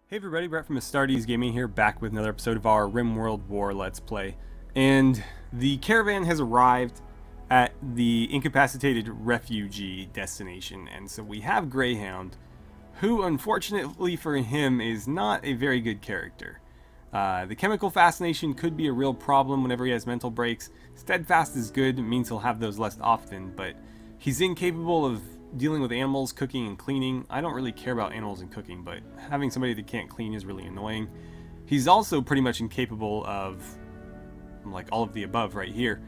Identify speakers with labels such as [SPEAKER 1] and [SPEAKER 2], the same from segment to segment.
[SPEAKER 1] Hey everybody, Brett from AstartesGaming here, back with another episode of our RimWorld War Let's Play. And the caravan has arrived at the incapacitated refugee destination, and so we have Greyhound, who unfortunately for him is not a very good character. The chemical fascination could be a real problem whenever he has mental breaks. Steadfast is good, it means he'll have those less often, but he's incapable of dealing with animals, cooking, and cleaning. I don't really care about animals and cooking, but having somebody that can't clean is really annoying. He's also pretty much incapable of, like, all of the above right here.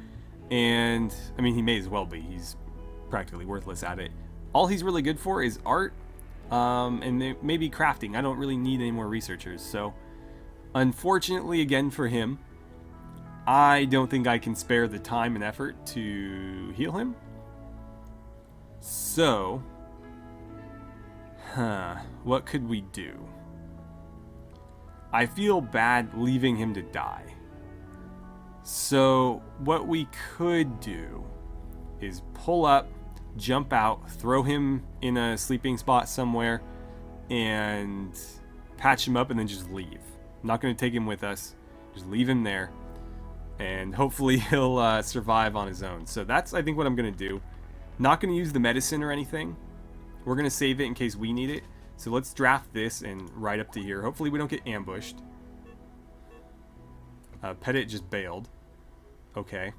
[SPEAKER 1] And, I mean, he may as well be. He's practically worthless at it. All he's really good for is art, and maybe crafting. I don't really need any more researchers, so unfortunately, again, for him, I don't think I can spare the time and effort to heal him. So, what could we do? I feel bad leaving him to die. So, what we could do is pull up, jump out, throw him in a sleeping spot somewhere, and patch him up and then just leave. I'm not going to take him with us. Just leave him there, and hopefully he'll survive on his own. So that's, I think, what I'm going to do. Not going to use the medicine or anything. We're going to save it in case we need it. So let's draft this and right up to here. Hopefully we don't get ambushed. Petit just bailed. Okay.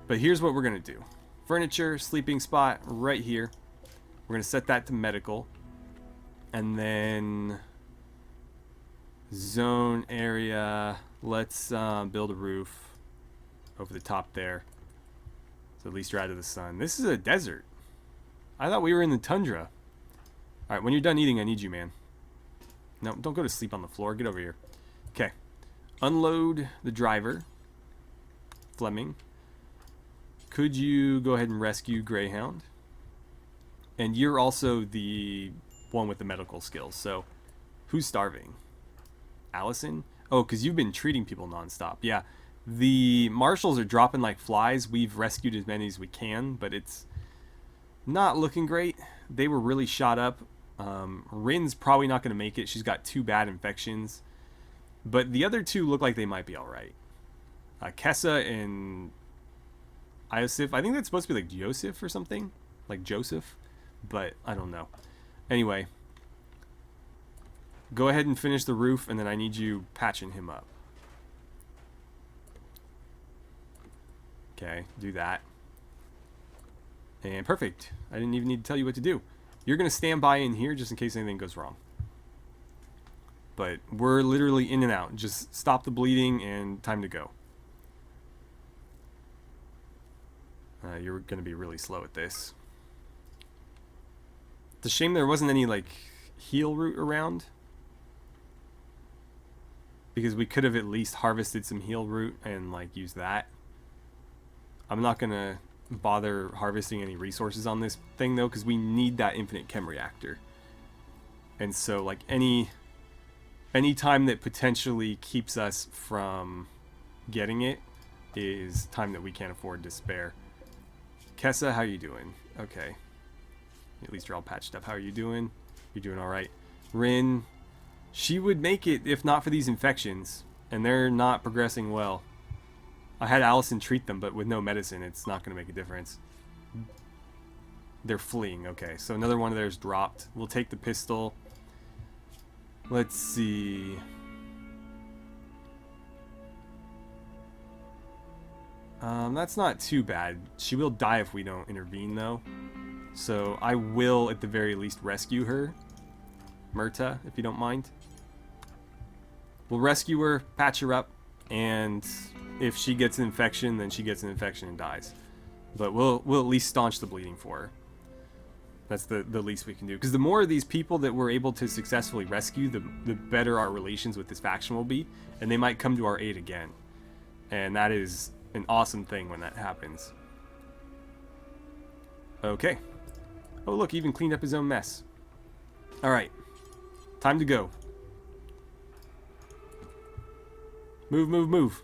[SPEAKER 1] But here's what we're going to do. Furniture, sleeping spot, right here. We're going to set that to medical. And then zone area. Let's build a roof over the top there. So at least you're out of the sun. This is a desert. I thought we were in the tundra. Alright, when you're done eating, I need you, man. No, don't go to sleep on the floor. Get over here. Okay. Unload the driver. Fleming. Could you go ahead and rescue Greyhound? And you're also the one with the medical skills. So, who's starving? Allison? Oh, because you've been treating people nonstop. Yeah. The marshals are dropping like flies. We've rescued as many as we can, but it's not looking great. They were really shot up. Rin's probably not going to make it. She's got 2 bad infections. But the other 2 look like they might be alright. Kessa and Iosif. I think that's supposed to be like Joseph or something. Like Joseph. But I don't know. Anyway. Go ahead and finish the roof, and then I need you patching him up. Okay, do that. And perfect. I didn't even need to tell you what to do. You're going to stand by in here just in case anything goes wrong. But we're literally in and out. Just stop the bleeding and time to go. You're going to be really slow at this. It's a shame there wasn't any, like, heal root around. Because we could have at least harvested some heal root and, like, used that. I'm not going to bother harvesting any resources on this thing, though, because we need that infinite chem reactor. And so, like, any time that potentially keeps us from getting it is time that we can't afford to spare. Kessa, how you doing? Okay. At least you're all patched up. How are you doing? You're doing alright. Rin, she would make it if not for these infections, and they're not progressing well. I had Allison treat them, but with no medicine, it's not going to make a difference. They're fleeing. Okay, so another one of theirs dropped. We'll take the pistol. Let's see. That's not too bad. She will die if we don't intervene, though. So I will, at the very least, rescue her. Myrta, if you don't mind. We'll rescue her, patch her up, and if she gets an infection, then she gets an infection and dies. But we'll at least staunch the bleeding for her. That's the least we can do. Because the more of these people that we're able to successfully rescue, the better our relations with this faction will be. And they might come to our aid again. And that is an awesome thing when that happens. Okay. Oh look, he even cleaned up his own mess. Alright. Time to go. Move, move, move.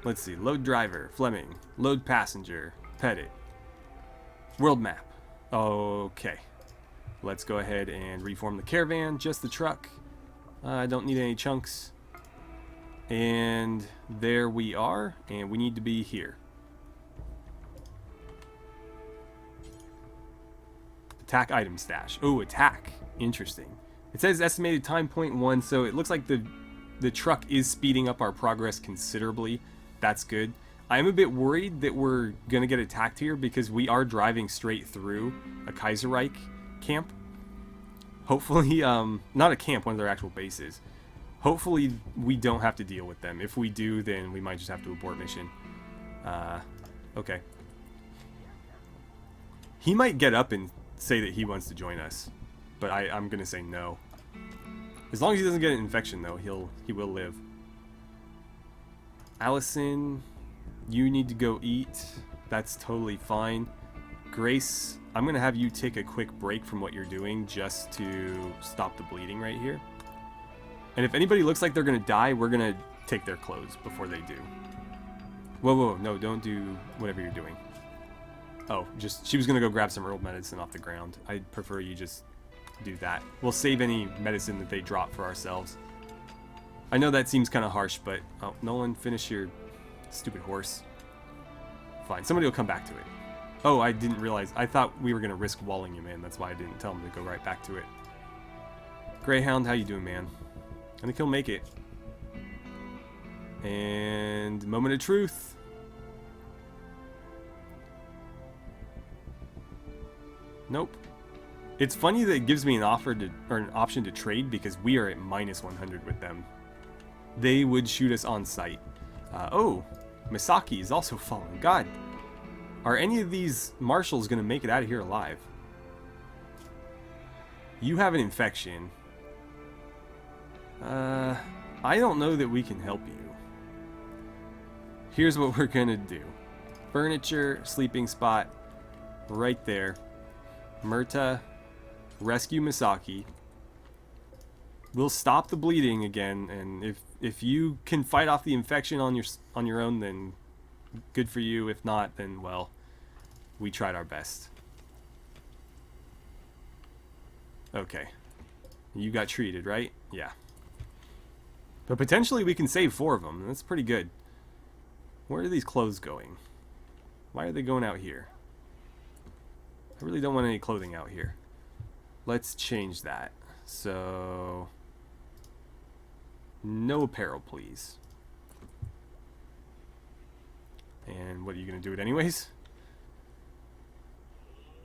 [SPEAKER 1] Let's see. Load driver. Fleming. Load passenger. Petit. World map. Okay. Let's go ahead and reform the caravan, just the truck. I don't need any chunks. And there we are, and we need to be here. Attack item stash. Oh, attack. Interesting. It says estimated time 0.1, so it looks like the truck is speeding up our progress considerably. That's good. I am a bit worried that we're going to get attacked here because we are driving straight through a Kaiser Reich camp. Hopefully, not a camp, one of their actual bases. Hopefully we don't have to deal with them. If we do, then we might just have to abort mission. Okay. He might get up and say that he wants to join us, but I'm going to say no. As long as he doesn't get an infection, though, he will live. Allison, you need to go eat. That's totally fine. Grace, I'm going to have you take a quick break from what you're doing just to stop the bleeding right here. And if anybody looks like they're going to die, we're going to take their clothes before they do. Whoa, whoa, no, don't do whatever you're doing. Oh, she was going to go grab some herbal medicine off the ground. I'd prefer you just do that. We'll save any medicine that they drop for ourselves. I know that seems kind of harsh, but... Oh, Nolan, finish your stupid horse. Fine, somebody will come back to it. Oh, I didn't realize. I thought we were going to risk walling him in. That's why I didn't tell him to go right back to it. Greyhound, how you doing, man? I think he'll make it. And moment of truth. Nope. It's funny that it gives me an option to trade because we are at -100 with them. They would shoot us on sight. Oh, Misaki is also fallen. God, are any of these marshals going to make it out of here alive? You have an infection. I don't know that we can help you. Here's what we're gonna do. Furniture, sleeping spot, right there. Murta, rescue Misaki. We'll stop the bleeding again, and if you can fight off the infection on your own, then good for you. If not, then well, we tried our best. Okay. You got treated, right? Yeah. But potentially we can save 4 of them. That's pretty good. Where are these clothes going? Why are they going out here? I really don't want any clothing out here. Let's change that. So... no apparel, please. And what, are you going to do it anyways?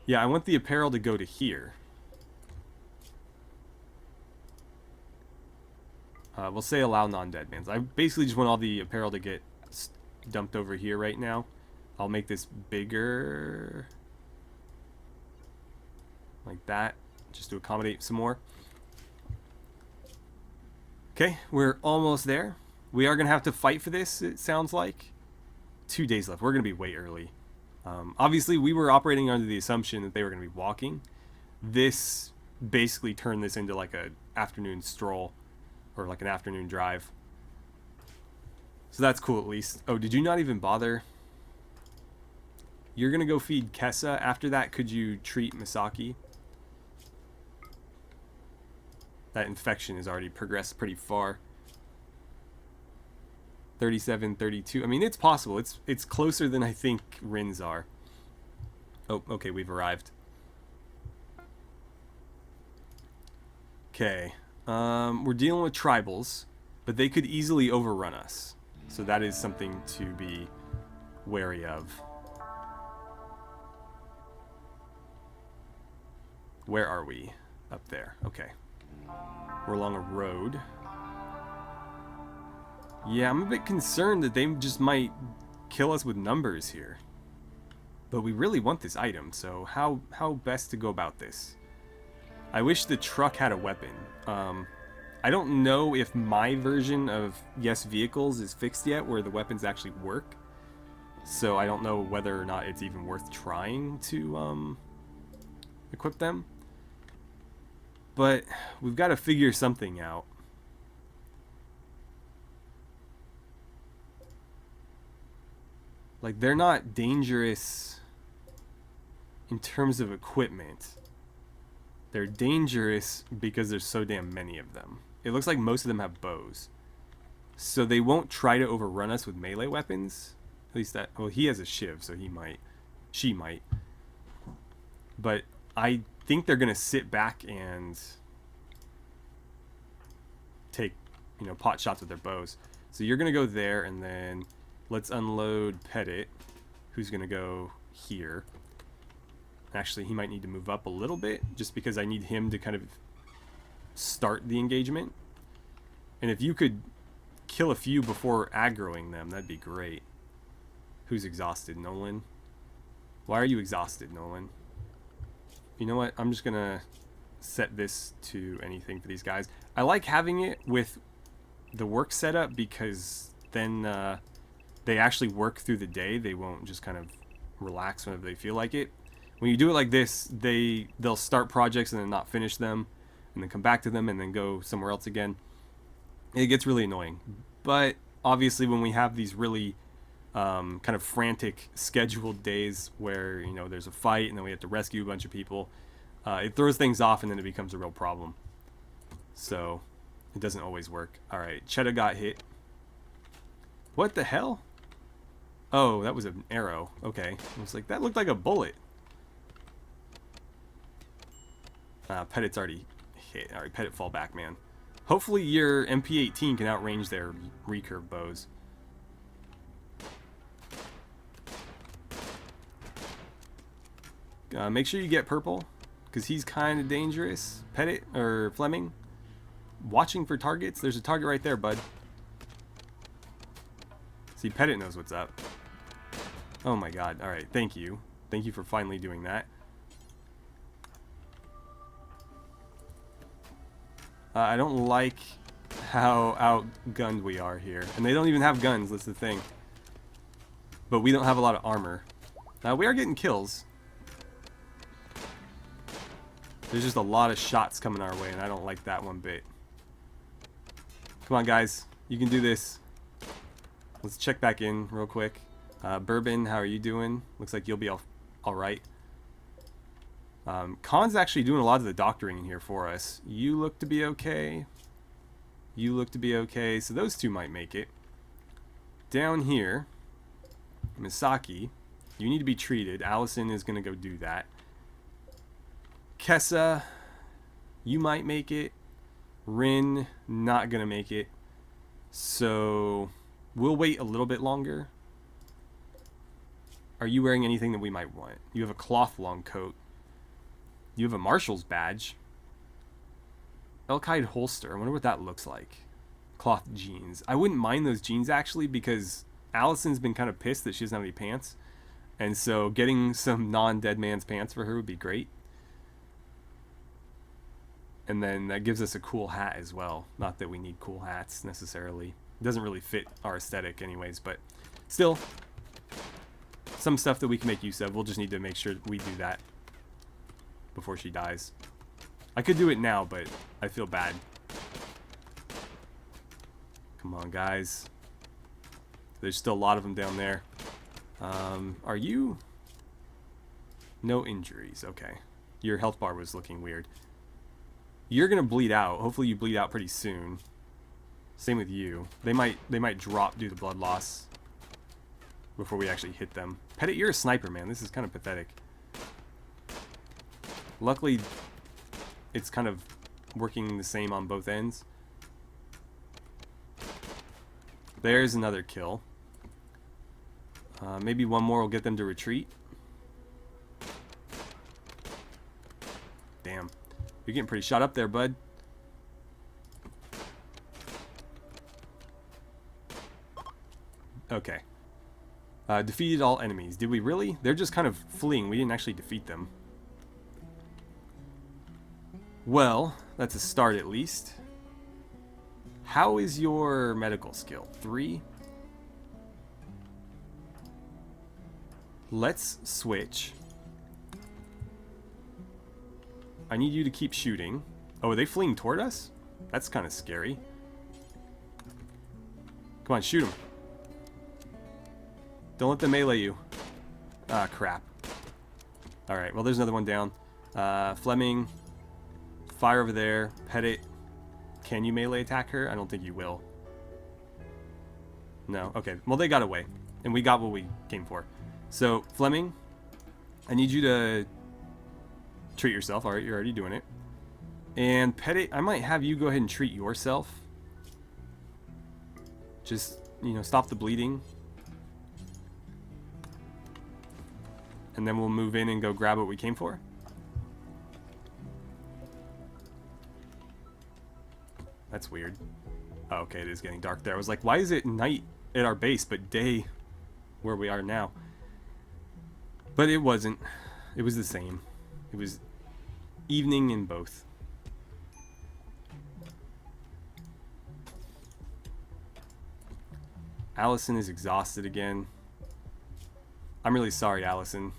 [SPEAKER 1] Yeah, I want the apparel to go to here. We'll say allow non-dead mans. I basically just want all the apparel to get dumped over here right now. I'll make this bigger. Like that. Just to accommodate some more. Okay, we're almost there. We are going to have to fight for this, it sounds like. 2 days left. We're going to be way early. Obviously, we were operating under the assumption that they were going to be walking. This basically turned this into like an afternoon stroll. Or like an afternoon drive. So that's cool at least. Oh, did you not even bother? You're going to go feed Kessa. After that, could you treat Misaki? That infection has already progressed pretty far. 37, 32. I mean, it's possible. It's closer than I think Rins are. Oh, okay, we've arrived. Okay. We're dealing with tribals, but they could easily overrun us. So that is something to be wary of. Where are we? Up there. Okay. We're along a road. Yeah, I'm a bit concerned that they just might kill us with numbers here. But we really want this item, so how best to go about this? I wish the truck had a weapon. I don't know if my version of Yes Vehicles is fixed yet, where the weapons actually work. So I don't know whether or not it's even worth trying to equip them. But we've got to figure something out. Like, they're not dangerous in terms of equipment. They're dangerous because there's so damn many of them. It looks like most of them have bows. So they won't try to overrun us with melee weapons. At least that... Well, he has a shiv, so he might. She might. But I think they're going to sit back and take, you know, pot shots with their bows. So you're going to go there, and then let's unload Petit, who's going to go here. Actually, he might need to move up a little bit, just because I need him to kind of start the engagement. And if you could kill a few before aggroing them, that'd be great. Who's exhausted? Nolan? Why are you exhausted, Nolan? You know what? I'm just going to set this to anything for these guys. I like having it with the work setup because then they actually work through the day. They won't just kind of relax whenever they feel like it. When you do it like this, they'll start projects and then not finish them, and then come back to them and then go somewhere else again. It gets really annoying. But obviously when we have these really kind of frantic scheduled days where, you know, there's a fight and then we have to rescue a bunch of people, it throws things off and then it becomes a real problem. So it doesn't always work. Alright, Cheddar got hit. What the hell? Oh, that was an arrow. Okay. I was like, that looked like a bullet. Petit's already hit. Alright, Petit, fall back, man. Hopefully your MP-15 can outrange their recurve bows. Make sure you get purple, because he's kind of dangerous. Petit, or Fleming, watching for targets. There's a target right there, bud. See, Petit knows what's up. Oh my god. Alright, thank you. Thank you for finally doing that. I don't like how outgunned we are here. And they don't even have guns, that's the thing. But we don't have a lot of armor. We are getting kills. There's just a lot of shots coming our way, and I don't like that one bit. Come on, guys. You can do this. Let's check back in real quick. Bourbon, how are you doing? Looks like you'll be alright. Khan's actually doing a lot of the doctoring in here for us. You look to be okay. You look to be okay. So those two might make it. Down here, Misaki, you need to be treated. Allison is going to go do that. Kessa, you might make it. Rin, not going to make it. So we'll wait a little bit longer. Are you wearing anything that we might want? You have a cloth long coat. You have a marshal's badge. Elkide holster. I wonder what that looks like. Cloth jeans. I wouldn't mind those jeans actually, because Allison's been kind of pissed that she doesn't have any pants. And so getting some non-dead man's pants for her would be great. And then that gives us a cool hat as well. Not that we need cool hats necessarily. It doesn't really fit our aesthetic anyways, but still, some stuff that we can make use of. We'll just need to make sure we do that before she dies. I could do it now, but I feel bad. Come on, guys. There's still a lot of them down there. Are you? No injuries. Okay. Your health bar was looking weird. You're gonna bleed out. Hopefully you bleed out pretty soon. Same with you. They might drop due to blood loss before we actually hit them. Petit, you're a sniper, man. This is kind of pathetic. Luckily, it's kind of working the same on both ends. There's another kill. Maybe one more will get them to retreat. Damn. You're getting pretty shot up there, bud. Okay. Defeated all enemies. Did we really? They're just kind of fleeing. We didn't actually defeat them. Well, that's a start at least. How is your medical skill? 3? Let's switch. I need you to keep shooting. Oh, are they fleeing toward us? That's kind of scary. Come on, shoot them. Don't let them melee you. Ah, crap. Alright, well, there's another one down. Fleming, fire over there. Petit, can you melee attack her? I don't think you will. No? Okay. Well, they got away. And we got what we came for. So, Fleming, I need you to treat yourself. Alright, you're already doing it. And Petit, I might have you go ahead and treat yourself. Just, you know, stop the bleeding. And then we'll move in and go grab what we came for. That's weird. Oh, okay, it is getting dark there. I was like, why is it night at our base, but day where we are now? But it wasn't. It was the same. It was evening in both. Allison is exhausted again. I'm really sorry, Allison.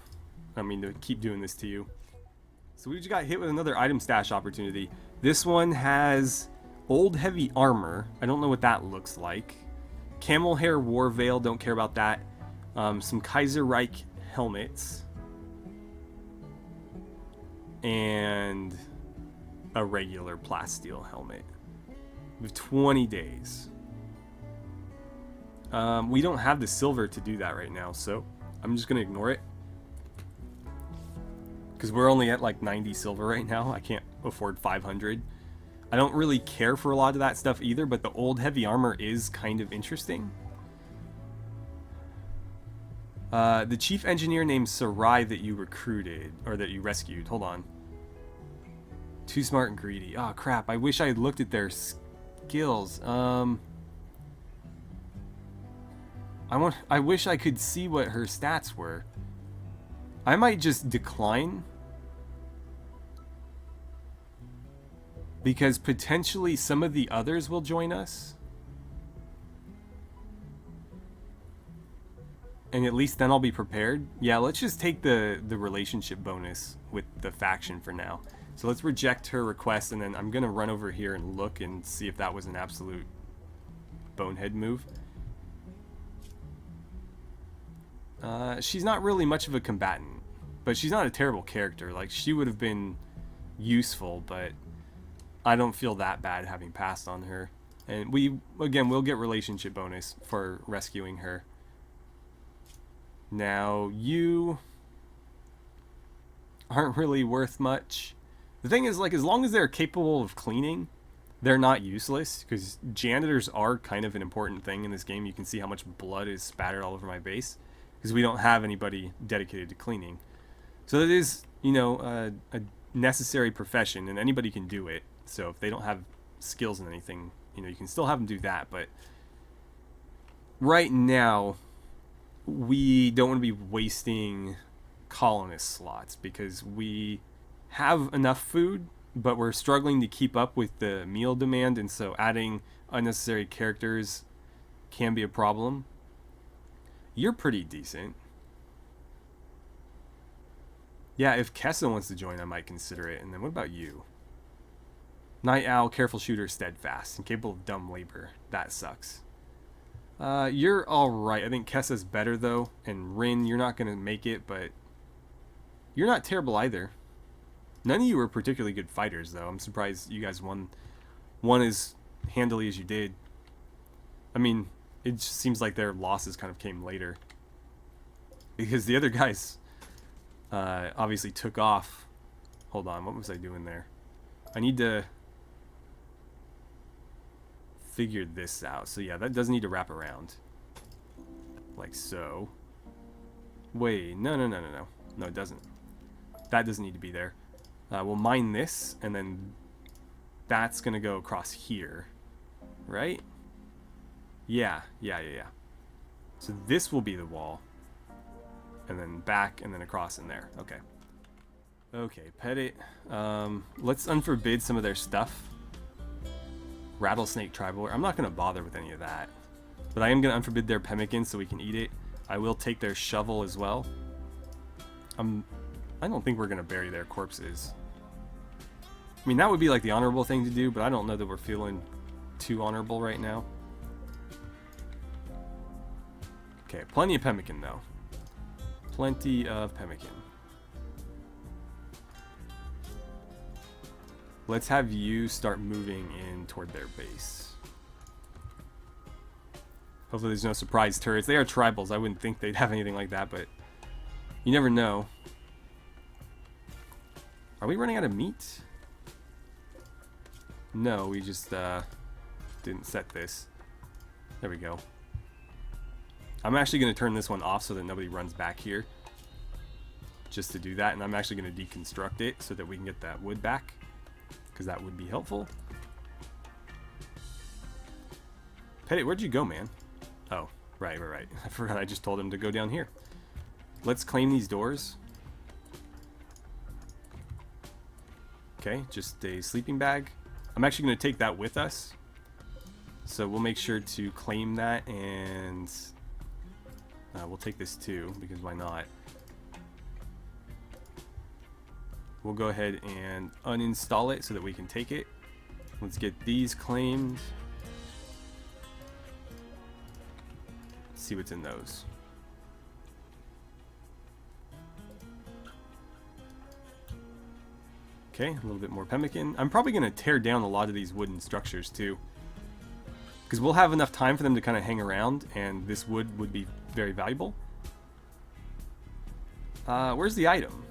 [SPEAKER 1] I don't mean to keep doing this to you. So we just got hit with another item stash opportunity. This one has old heavy armor. I don't know what that looks like. Camel hair war veil. Don't care about that. Some Kaiser Reich helmets. And a regular plasteel helmet. With 20 days. We don't have the silver to do that right now, so I'm just going to ignore it. Because we're only at like 90 silver right now. I can't afford 500. I don't really care for a lot of that stuff either, but the old heavy armor is kind of interesting. The chief engineer named Sarai that you recruited, or that you rescued. Hold on. Too smart and greedy. Oh, crap. I wish I had looked at their skills. I wish I could see what her stats were. I might just decline. Because potentially some of the others will join us. And at least then I'll be prepared. Yeah, let's just take the relationship bonus with the faction for now. So let's reject her request, and then I'm going to run over here and look and see if that was an absolute bonehead move. She's not really much of a combatant, but she's not a terrible character. Like, she would have been useful, but I don't feel that bad having passed on her. And we'll get relationship bonus for rescuing her. Now, you aren't really worth much. The thing is, like, as long as they're capable of cleaning, they're not useless, because janitors are kind of an important thing in this game. You can see how much blood is spattered all over my base, because we don't have anybody dedicated to cleaning. So it is, you know, a necessary profession, and anybody can do it. So if they don't have skills in anything, you know, you can still have them do that. But right now, we don't want to be wasting colonist slots, because we have enough food, but we're struggling to keep up with the meal demand, and so adding unnecessary characters can be a problem. You're pretty decent. Yeah, if Kessa wants to join, I might consider it. And then what about you? Night Owl, careful shooter, steadfast, and capable of dumb labor. That sucks. You're alright. I think Kessa's better, though. And Rin, you're not going to make it, but you're not terrible either. None of you were particularly good fighters, though. I'm surprised you guys won as handily as you did. I mean, it just seems like their losses kind of came later. Because the other guys obviously took off. Hold on, what was I doing there? I need to figure this out. So yeah, that does need to wrap around. Like so. Wait, no. No, it doesn't. That doesn't need to be there. We'll mine this, and then that's going to go across here. Right? Yeah. So this will be the wall. And then back, and then across in there. Okay. Okay, Petit. Let's unforbid some of their stuff. Rattlesnake tribal. I'm not going to bother with any of that. But I am going to unforbid their pemmican so we can eat it. I will take their shovel as well. I don't think we're going to bury their corpses. I mean, that would be like the honorable thing to do, but I don't know that we're feeling too honorable right now. Okay, plenty of pemmican though. Plenty of pemmican. Let's have you start moving in toward their base. Hopefully there's no surprise turrets. They are tribals. I wouldn't think they'd have anything like that, but you never know. Are we running out of meat? No, we just didn't set this. There we go. I'm actually going to turn this one off so that nobody runs back here. Just to do that, and I'm actually going to deconstruct it so that we can get that wood back, because that would be helpful. Petty, where'd you go, man? Oh, right. I forgot I just told him to go down here. Let's claim these doors. Okay, just a sleeping bag. I'm actually going to take that with us. So we'll make sure to claim that, and we'll take this too, because why not? We'll go ahead and uninstall it so that we can take it. Let's get these claimed. See what's in those. Okay, a little bit more pemmican. I'm probably going to tear down a lot of these wooden structures too, because we'll have enough time for them to kind of hang around, and this wood would be very valuable. Where's the item?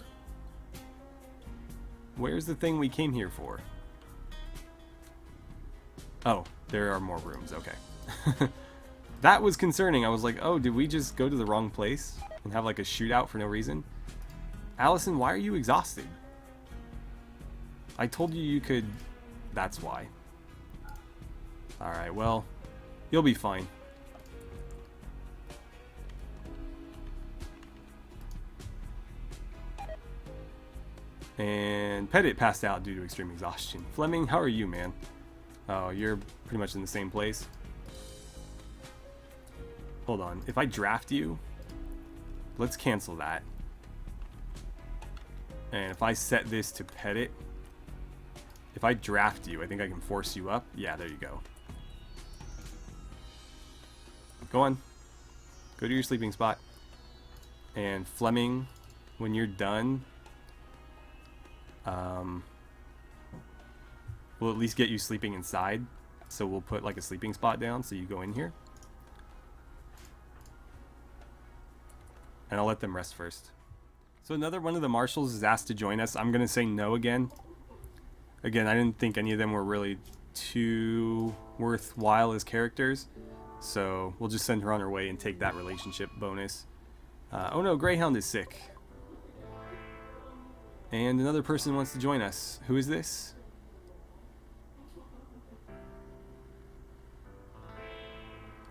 [SPEAKER 1] Where's the thing we came here for? Oh, there are more rooms. Okay. That was concerning. I was like, oh, did we just go to the wrong place and have like a shootout for no reason? Allison, why are you exhausted? I told you you could... That's why. Alright, well, you'll be fine. And Petit passed out due to extreme exhaustion. Fleming, how are you, man? Oh, you're pretty much in the same place. Hold on. If I draft you, let's cancel that. And if I set this to Petit, if I draft you, I think I can force you up. Yeah, there you go. Go on. Go to your sleeping spot. And Fleming, when you're done, we'll at least get you sleeping inside. So we'll put like a sleeping spot down so you go in here. And I'll let them rest first. So another one of the marshals is asked to join us. I'm going to say no again. Again, I didn't think any of them were really too worthwhile as characters. So we'll just send her on her way and take that relationship bonus. Oh no, Greyhound is sick. And another person wants to join us. Who is this?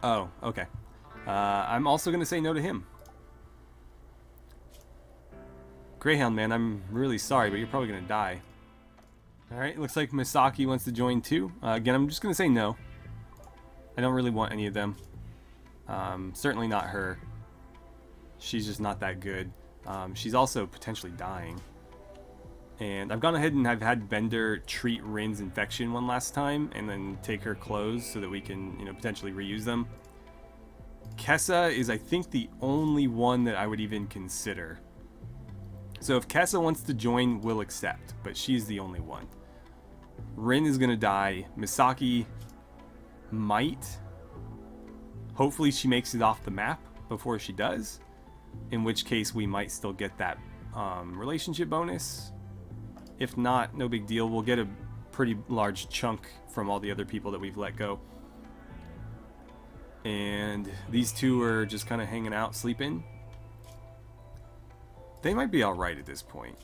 [SPEAKER 1] Oh, okay. I'm also going to say no to him. Greyhound, man, I'm really sorry, but you're probably going to die. Alright, looks like Misaki wants to join too. Again, I'm just going to say no. I don't really want any of them. Certainly not her. She's just not that good. She's also potentially dying. And I've gone ahead and I've had Bender treat Rin's infection one last time and then take her clothes so that we can, you know, potentially reuse them. Kessa is, I think, the only one that I would even consider. So if Kessa wants to join, we'll accept, but she's the only one. Rin is going to die. Misaki might. Hopefully she makes it off the map before she does, in which case we might still get that relationship bonus. If not, no big deal. We'll get a pretty large chunk from all the other people that we've let go. And these two are just kind of hanging out, sleeping. They might be alright at this point.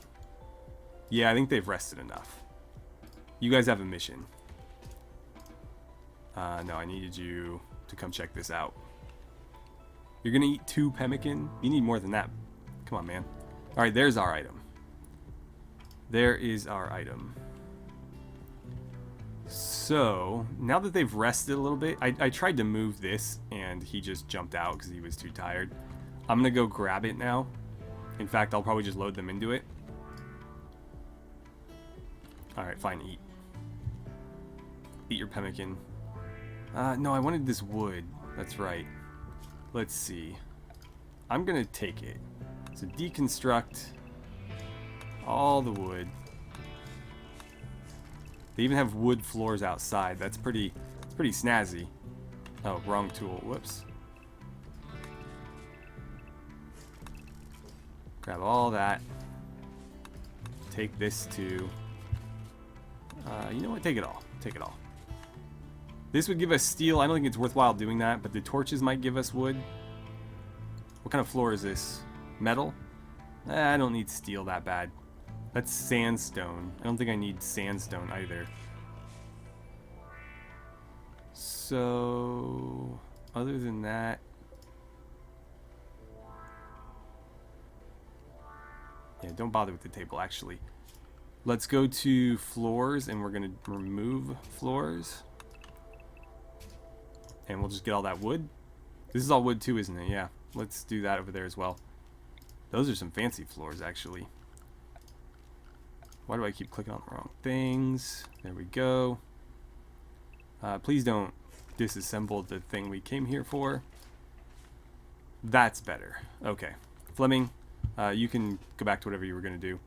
[SPEAKER 1] Yeah, I think they've rested enough. You guys have a mission. No, I needed you to come check this out. You're gonna eat 2 pemmican? You need more than that. Come on, man. Alright, there's our item. There is our item. So, now that they've rested a little bit, I tried to move this, and he just jumped out because he was too tired. I'm gonna go grab it now. In fact, I'll probably just load them into it. Alright, fine, eat. Eat your pemmican. No, I wanted this wood. That's right. Let's see. I'm gonna take it. So deconstruct all the wood. They even have wood floors outside. That's pretty snazzy. Oh, wrong tool. Whoops. Grab all that. Take this too. You know what? Take it all. Take it all. This would give us steel. I don't think it's worthwhile doing that, but the torches might give us wood. What kind of floor is this? Metal? I don't need steel that bad. That's sandstone. I don't think I need sandstone either. So, other than that, yeah, don't bother with the table actually. Let's go to floors and we're gonna remove floors. And we'll just get all that wood. This is all wood too, isn't it? Yeah. Let's do that over there as well. Those are some fancy floors, actually. Why do I keep clicking on the wrong things? There we go. Please don't disassemble the thing we came here for. That's better. Okay. Fleming, you can go back to whatever you were going to do.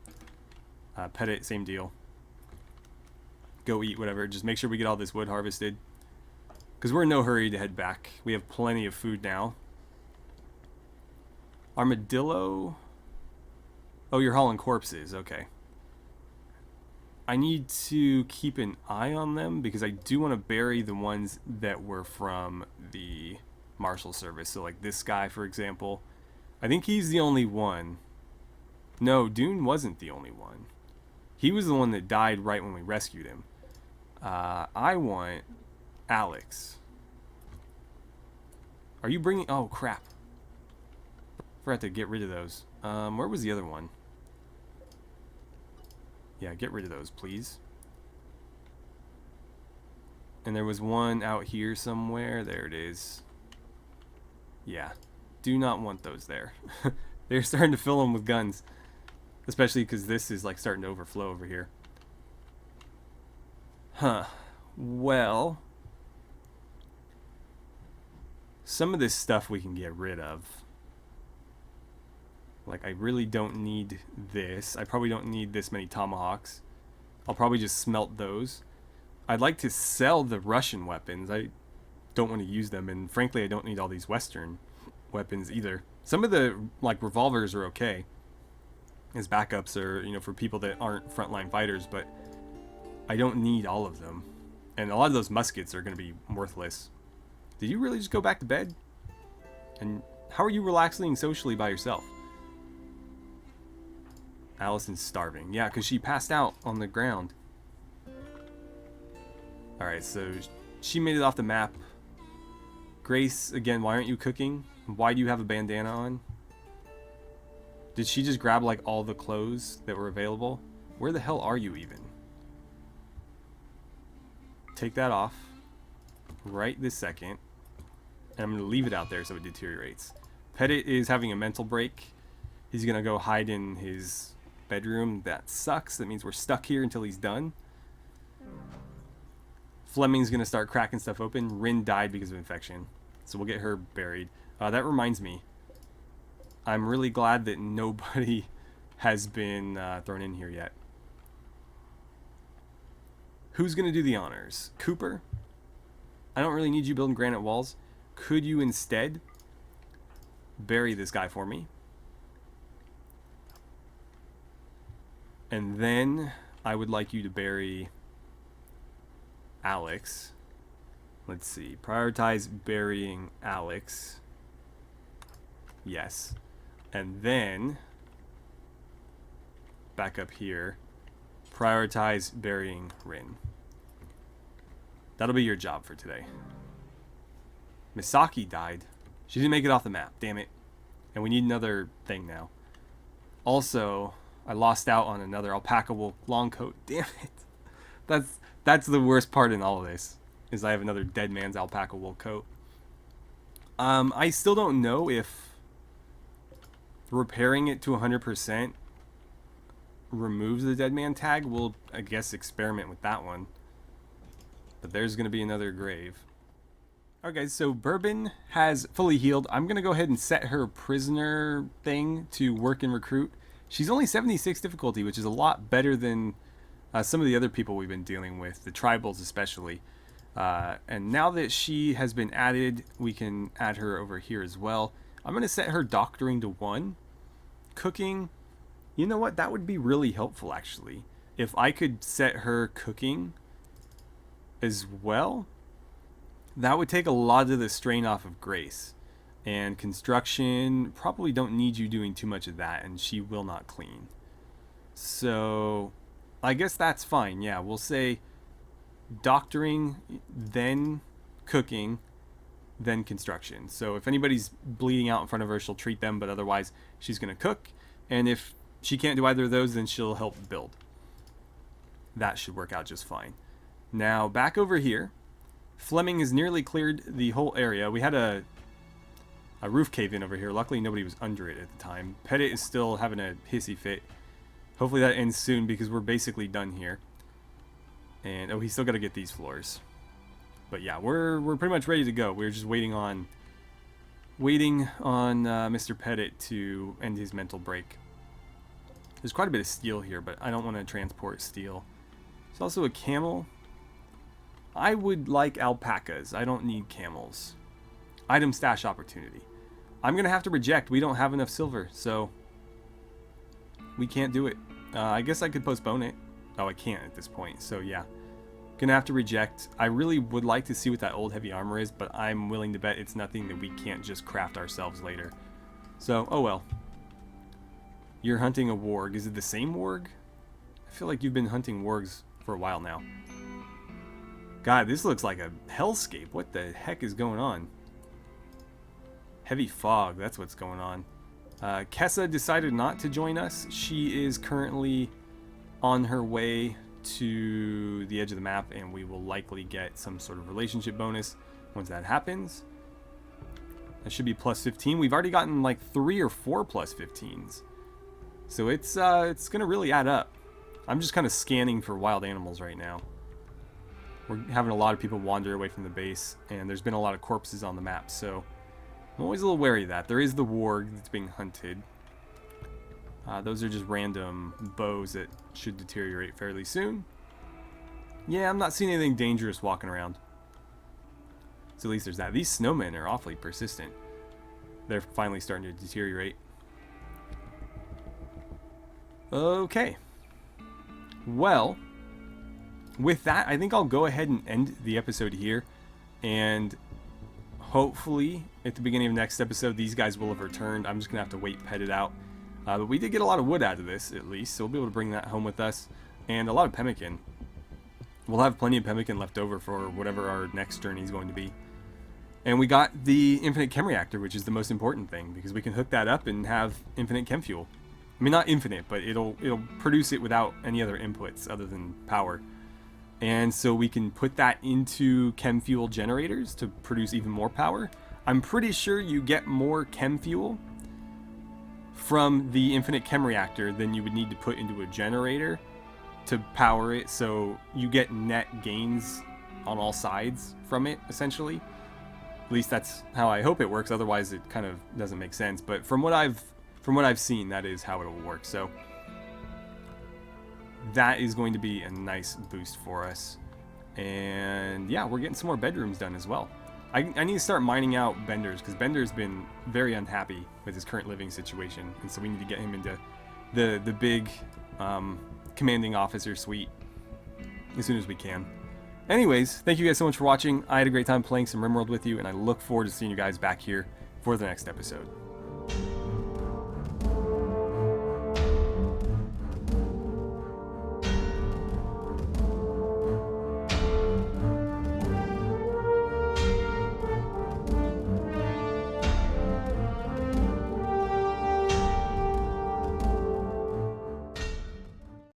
[SPEAKER 1] Pet it, same deal. Go eat, whatever. Just make sure we get all this wood harvested. Because we're in no hurry to head back. We have plenty of food now. Armadillo? Oh, you're hauling corpses. Okay. I need to keep an eye on them because I do want to bury the ones that were from the Marshal Service. So like this guy, for example. I think he's the only one. No, Dune wasn't the only one. He was the one that died right when we rescued him. I want Alex. Are you bringing... Oh, crap. Forgot to get rid of those. Where was the other one? Yeah, get rid of those, please. And there was one out here somewhere. There it is. Yeah. Do not want those there. They're starting to fill them with guns. Especially because this is like starting to overflow over here. Huh. Well... some of this stuff we can get rid of. Like, I really don't need this. I probably don't need this many tomahawks. I'll probably just smelt those. I'd like to sell the Russian weapons. I don't want to use them, and frankly, I don't need all these Western weapons either. Some of the, like, revolvers are okay as backups or, you know, for people that aren't frontline fighters, but I don't need all of them. And a lot of those muskets are going to be worthless. Did you really just go back to bed? And how are you relaxing socially by yourself? Allison's starving. Yeah, because she passed out on the ground. Alright, so she made it off the map. Grace, again, why aren't you cooking? Why do you have a bandana on? Did she just grab, like, all the clothes that were available? Where the hell are you even? Take that off. Right this second. And I'm going to leave it out there so it deteriorates. Pettit is having a mental break. He's going to go hide in his bedroom. That sucks. That means we're stuck here until he's done. Fleming's going to start cracking stuff open. Rin died because of infection. So we'll get her buried. That reminds me. I'm really glad that nobody has been thrown in here yet. Who's going to do the honors? Cooper? I don't really need you building granite walls. Could you instead bury this guy for me? And then I would like you to bury Alex. Let's see. Prioritize burying Alex. Yes. And then back up here. Prioritize burying Rin. That'll be your job for today. Misaki died. She didn't make it off the map. Damn it. And we need another thing now. Also, I lost out on another alpaca wool long coat. Damn it. That's the worst part in all of this. Is I have another dead man's alpaca wool coat. I still don't know if repairing it to 100% removes the dead man tag. We'll, I guess, experiment with that one. But there's going to be another grave. Alright guys, so Bourbon has fully healed. I'm going to go ahead and set her prisoner thing to work and recruit. She's only 76 difficulty, which is a lot better than some of the other people we've been dealing with, the tribals especially. And now that she has been added, we can add her over here as well. I'm going to set her doctoring to 1. Cooking, you know what? That would be really helpful, actually. If I could set her cooking as well, that would take a lot of the strain off of Grace. And construction, probably don't need you doing too much of that, and she will not clean. So I guess that's fine. Yeah, we'll say doctoring, then cooking, then construction. So if anybody's bleeding out in front of her, she'll treat them, but otherwise she's going to cook. And if she can't do either of those, then she'll help build. That should work out just fine. Now back over here, Fleming has nearly cleared the whole area. We had a roof cave in over here. Luckily nobody was under it at the time. Petit is still having a hissy fit. Hopefully that ends soon because we're basically done here. And oh, he's still got to get these floors. But yeah, we're pretty much ready to go. We're just waiting on Mr. Petit to end his mental break. There's quite a bit of steel here, but I don't want to transport steel. There's also a camel. I would like alpacas. I don't need camels. Item stash opportunity. I'm going to have to reject. We don't have enough silver, so we can't do it. I guess I could postpone it. Oh, I can't at this point, so yeah. Gonna have to reject. I really would like to see what that old heavy armor is, but I'm willing to bet it's nothing that we can't just craft ourselves later. So, oh well. You're hunting a warg. Is it the same warg? I feel like you've been hunting wargs for a while now. God, this looks like a hellscape. What the heck is going on? Heavy fog, that's what's going on. Kessa decided not to join us. She is currently on her way to the edge of the map, and we will likely get some sort of relationship bonus once that happens. That should be plus 15. We've already gotten like 3 or 4 plus 15s. So it's gonna really add up. I'm just kind of scanning for wild animals right now. We're having a lot of people wander away from the base, and there's been a lot of corpses on the map, so I'm always a little wary of that. There is the warg that's being hunted. Those are just random bows that should deteriorate fairly soon. Yeah, I'm not seeing anything dangerous walking around. So at least there's that. These snowmen are awfully persistent. They're finally starting to deteriorate. Okay. Well, with that, I think I'll go ahead and end the episode here. And hopefully, at the beginning of next episode, these guys will have returned. I'm just going to have to wait, pet it out. But we did get a lot of wood out of this, at least, so we'll be able to bring that home with us. And a lot of pemmican. We'll have plenty of pemmican left over for whatever our next journey is going to be. And we got the infinite chem reactor, which is the most important thing, because we can hook that up and have infinite chem fuel. I mean, not infinite, but it'll produce it without any other inputs other than power. And so we can put that into chem fuel generators to produce even more power. I'm pretty sure you get more chem fuel from the infinite chem reactor than you would need to put into a generator to power it, so you get net gains on all sides from it, essentially. At least that's how I hope it works, otherwise it kind of doesn't make sense. But from what I've seen, that is how it will work. So that is going to be a nice boost for us. And yeah, we're getting some more bedrooms done as well. I need to start mining out Bender's, because Bender's been very unhappy with his current living situation, and so we need to get him into the big commanding officer suite as soon as we can. Anyways, thank you guys so much for watching. I had a great time playing some RimWorld with you, and I look forward to seeing you guys back here for the next episode.